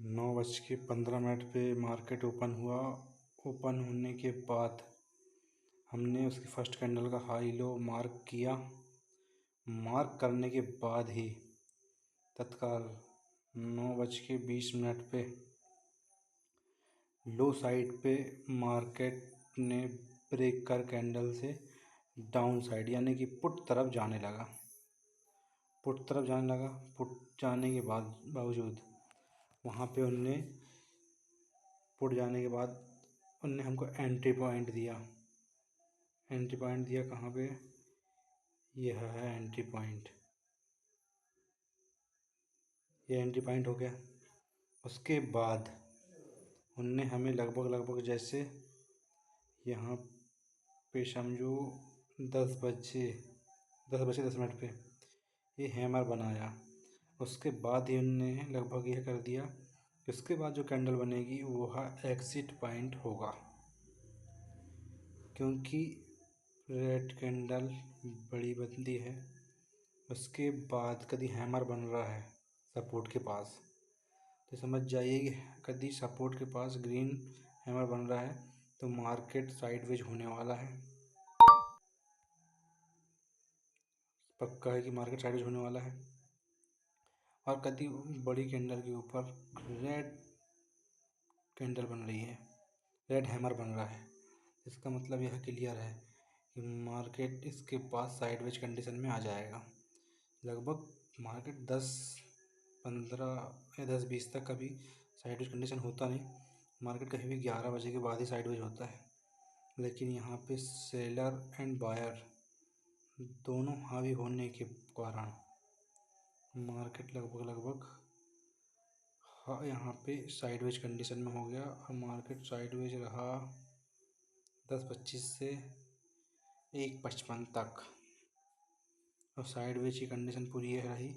9:15 पे market open हुआ। Open होने के बाद हमने उसकी फर्स्ट कैंडल का हाई लो मार्क किया। मार्क करने के बाद ही तत्काल 9:20 पे लो साइड पे मार्केट ने ब्रेक कर कैंडल से डाउन साइड यानी कि पुट तरफ जाने लगा। पुट जाने के बावजूद वहाँ पे पुट जाने के बाद उनने हमको एंट्री पॉइंट दिया। कहाँ पे? यह है एंट्री पॉइंट। ये एंट्री पॉइंट हो गया। उसके बाद उनने हमें लगभग जैसे यहाँ पे समझो 10 बजे 10 पे ये हैमर बनाया। उसके बाद ही उनने लगभग यह कर दिया कि उसके बाद जो कैंडल बनेगी वह एग्जिट पॉइंट होगा, क्योंकि रेड कैंडल बड़ी बनती है। उसके बाद कभी हैमर बन रहा है सपोर्ट के पास, तो समझ जाइए कि कभी सपोर्ट के पास ग्रीन हैमर बन रहा है तो मार्केट साइडवेज होने वाला है। पक्का है कि मार्केट साइडवेज होने वाला है। और कभी बड़ी कैंडल के ऊपर रेड कैंडल बन रही है, रेड हैमर बन रहा है। इसका मतलब यह क्लियर है कि मार्केट इसके पास साइडवेज कंडीशन में आ जाएगा। लगभग मार्केट 10-15 या 10-20 तक कभी साइडवेज कंडीशन होता नहीं। मार्केट कहीं भी 11 बजे के बाद ही साइडवेज होता है। लेकिन यहाँ पे सेलर एंड बायर दोनों हावी होने के कारण मार्केट लगभग यहाँ पे साइडवेज कंडीशन में हो गया और मार्केट साइडवेज रहा 10:25 से 1:55 तक। और साइडवेज की कंडीशन पूरी यह रही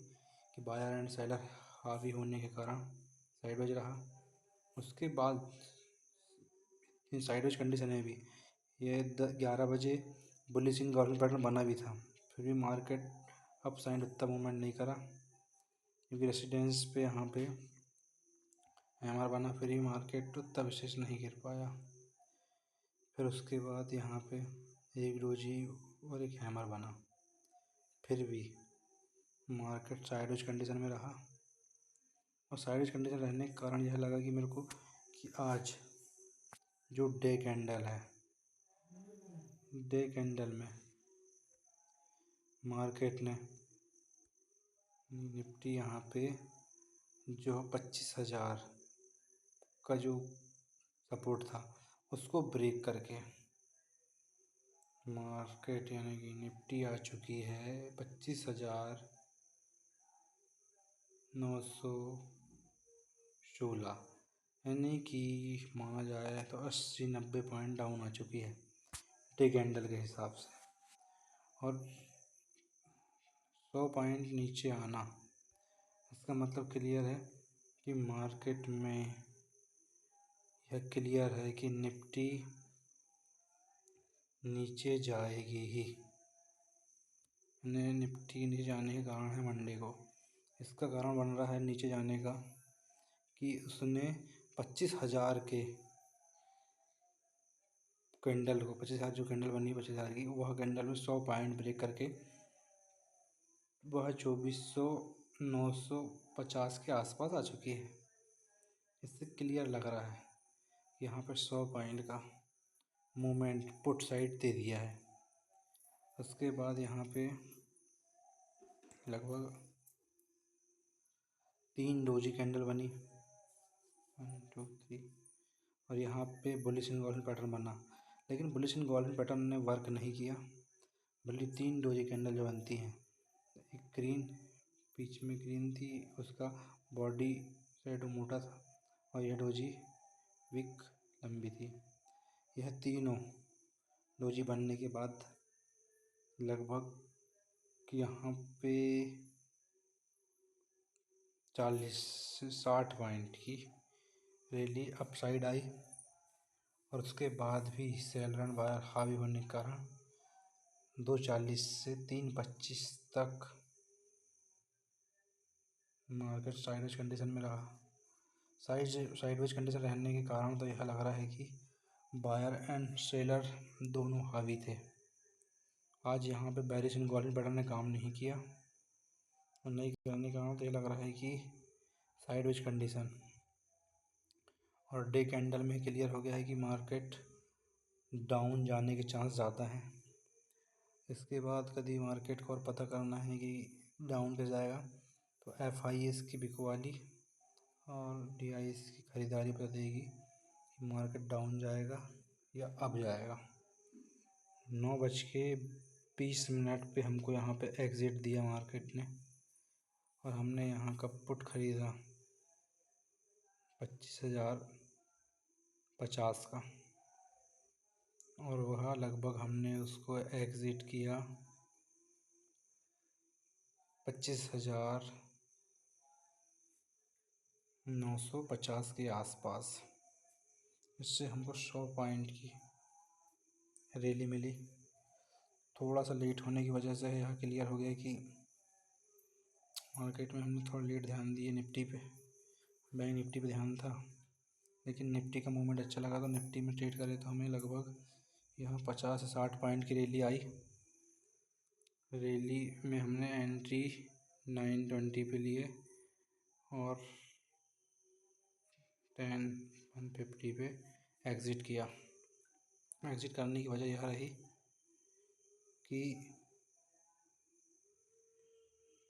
कि बायर एंड सेलर हावी होने के कारण साइडवेज रहा। उसके बाद इन साइडवेज कंडीशन में भी ये 11 बजे बुलिश इनगोल्फिंग पैटर्न बना भी था, फिर भी मार्केट अप साइड उतना मूवमेंट नहीं करा, क्योंकि रेसिडेंस पे यहाँ पे हैमर बना, फिर भी मार्केट उतना विशेष नहीं गिर पाया। फिर उसके बाद यहाँ पे एक डोजी और एक हैमर बना, फिर भी मार्केट साइडवेज कंडीशन में रहा। और साइडवेज कंडीशन रहने के कारण यह लगा कि मेरे को कि आज जो डे कैंडल है, डे कैंडल में मार्केट ने निफ्टी यहाँ पे जो 25,000 का जो सपोर्ट था उसको ब्रेक करके मार्केट यानी कि निफ्टी आ चुकी है 25,916, यानी कि माना जाए तो 80-90 पॉइंट डाउन आ चुकी है डे कैंडल के हिसाब से। और 100 पॉइंट नीचे आना, इसका मतलब क्लियर है कि मार्केट में यह क्लियर है कि निफ्टी नीचे जाएगी ही। निफ्टी नीचे जाने का कारण है मंडे को, इसका कारण बन रहा है नीचे जाने का कि उसने 25,000 के कैंडल को 25,000 जो कैंडल बनी 25,000 की, वह कैंडल में 100 पॉइंट ब्रेक करके वह 24,950 के आसपास आ चुकी है। इससे क्लियर लग रहा है कि यहाँ पर 100 पॉइंट का मूवमेंट पुट साइड दे दिया है। उसके बाद यहाँ पे लगभग 3 डोजी कैंडल बनी, 1 2 3, और यहाँ पे बुलिश इनगोल्फिंग पैटर्न बना। लेकिन बुलिश इनगोल्फिंग पैटर्न ने वर्क नहीं किया, बल्कि 3 डोजी कैंडल जो बनती हैं, एक ग्रीन बीच में ग्रीन थी, उसका बॉडी शेडो मोटा था, और यह डोजी विक लंबी थी। यह तीनों डोजी बनने के बाद लगभग यहाँ पे 40 से 60 पॉइंट की रैली अपसाइड आई। और उसके बाद भी सेलर एंड बायर हावी होने के कारण 2:40 से 3:25 तक मार्केट साइडवेज कंडीशन में रहा। साइडवेज कंडीशन रहने के कारण तो यह लग रहा है कि बायर एंड सेलर दोनों हावी थे। आज यहाँ पे बेरिश एंड गोल्डन पैटर्न ने काम नहीं किया और नहीं करने के कारण तो ये लग रहा है कि साइडवेज कंडीशन, और डे कैंडल में क्लियर हो गया है कि मार्केट डाउन जाने के चांस ज़्यादा हैं। इसके बाद कभी मार्केट को और पता करना है कि डाउन पे जाएगा तो FIS की बिकवाली और DIS की ख़रीदारी पता देगी कि मार्केट डाउन जाएगा या अप जाएगा। 9:20 पे हमको यहाँ पे एग्ज़िट दिया मार्केट ने और हमने यहाँ का पुट ख़रीदा 25,050 का, और वह लगभग हमने उसको एग्ज़िट किया 25,950 के आसपास। इससे हमको 100 पॉइंट की रैली मिली। थोड़ा सा लेट होने की वजह से यह क्लियर हो गया कि मार्केट में हमने थोड़ा लेट ध्यान दिए निफ्टी पे, बैंक निफ्टी पे ध्यान था, लेकिन निफ्टी का मूवमेंट अच्छा लगा तो निफ्टी में ट्रेड करे तो हमें लगभग यहाँ 50 से 60 पॉइंट की रैली आई। रैली में हमने एंट्री 920 पे लिए और 10-150 पे एग्ज़िट किया। एग्ज़िट करने की वजह यह रही कि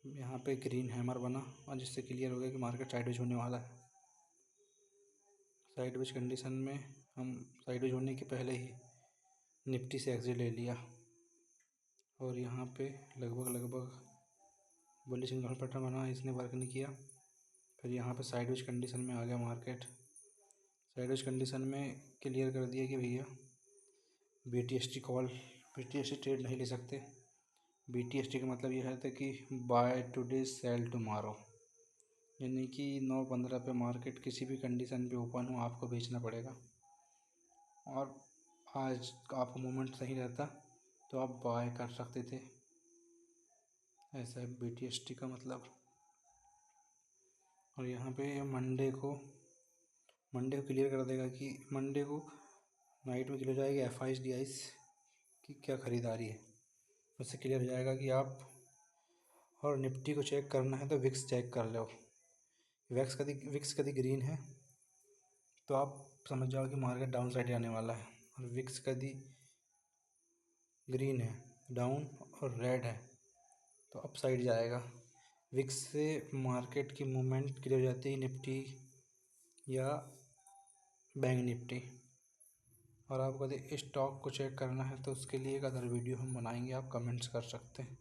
यहाँ पे ग्रीन हैमर बना और जिससे क्लियर हो गया कि मार्केट साइडवेज होने वाला है। साइडवेज कंडीशन में हम साइडवेज होने के पहले ही निफ्टी से एग्ज़िट ले लिया और यहाँ पे लगभग बुलिश एंड गोल्डन पैटर्न बना, इसने वर्क नहीं किया। फिर यहाँ पे साइडवेज कंडीशन में आ गया मार्केट। साइडवेज कंडीशन में क्लियर कर दिया कि भैया BTST ट्रेड नहीं ले सकते। BTST का मतलब यह है कि बाय टुडे सेल टुमारो, यानी कि 9:15 पे मार्केट किसी भी कंडीशन पे ओपन हो आपको बेचना पड़ेगा, और आज आपका मूवमेंट सही रहता तो आप बाय कर सकते थे। ऐसा है BTST का मतलब। और यहाँ पे मंडे को क्लियर कर देगा कि मंडे को नाइट में क्लियर हो जाएगी FIS DIS की क्या ख़रीदारी है। उससे क्लियर हो जाएगा कि आप, और निफ्टी को चेक करना है तो विक्स चेक कर लो। विक्स कभी ग्रीन है तो आप समझ जाओ कि मार्केट डाउन साइड जाने वाला है, और विक्स कभी ग्रीन है डाउन और रेड है तो अप साइड जाएगा। विक्स से मार्केट की मूवमेंट क्लियर हो जाती है निफ्टी या बैंक निफ्टी। और आपको यदि स्टॉक को चेक करना है तो उसके लिए एक अदर वीडियो हम बनाएंगे, आप कमेंट्स कर सकते हैं।